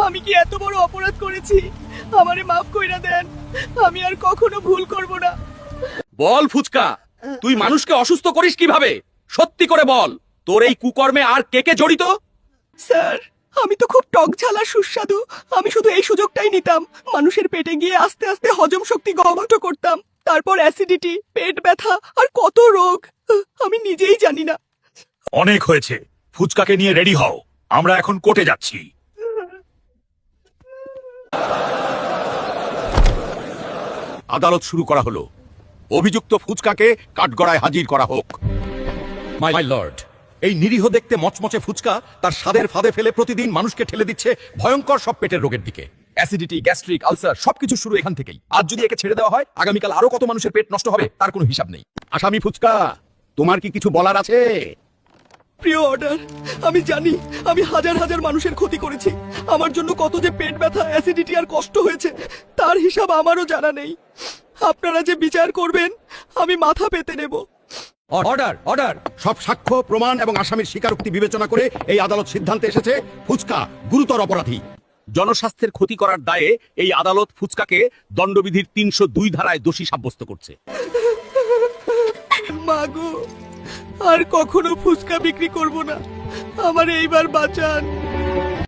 আমি কি এত বড় অপরাধ করেছি? আমারে মাফ কইরা দেন, আমি আর কখনো ভুল করব না। বল ফুচকা, তুই মানুষকে অসুস্থ করিস কিভাবে? সত্যি করে বল, তোর এই কুকর্মে আর কে কে জড়িত? স্যার, আমি তো খুব টক ঝাল আর সুস্বাদু, আমি শুধু এই সুযোগটাই নিতাম। মানুষের পেটে গিয়ে আস্তে আস্তে হজম শক্তি গভীর করতাম, তারপর অ্যাসিডিটি, পেট ব্যথা আর কত রোগ আমি নিজেই জানি না। অনেক হয়েছে, ফুচকাকে নিয়ে রেডি হও, আমরা এখন কোর্টে যাচ্ছি। আদালত শুরু করা হলো। অভিযুক্ত ফুচকাকে কাঠগড়ায় হাজির করা হোক। মাই লর্ড, এই নিরীহ দেখতে মচমচে ফুচকা তার স্বাদের ফাঁদে ফেলে প্রতিদিন মানুষকে ঠেলে দিচ্ছে ভয়ঙ্কর সব পেটের রোগের দিকে। অ্যাসিডিটি, গ্যাস্ট্রিক, আলসার সবকিছু শুরু এখান থেকেই। আজ যদি একে ছেড়ে দেওয়া হয়, আগামীকাল আরো কত মানুষের পেট নষ্ট হবে তার কোনো হিসাব নেই। আসামি ফুচকা, তোমার কি কিছু বলার আছে? প্রিয় অর্ডার, আমি জানি আমি হাজার হাজার মানুষের ক্ষতি করেছি। আমার জন্য কত যে পেট ব্যথা, অ্যাসিডিটি আর কষ্ট হয়েছে তার হিসাব আমারও জানা নেই। আপনারা যে বিচার করবেন আমি মাথা পেতে নেব। Order, order. সব সাক্ষ্য প্রমাণ এবং আসামির স্বীকারোক্তি বিবেচনা করে এই আদালত সিদ্ধান্তে এসেছে ফুচকা গুরুতর অপরাধী। জনস্বাস্থ্যের ক্ষতি করার দায়ে এই আদালত ফুচকাকে দণ্ডবিধির ৩০২ ধারায় দোষী সাব্যস্ত করছে। মাগো, আর কখনো ফুচকা বিক্রি করব না, আমার এইবার বাঁচান।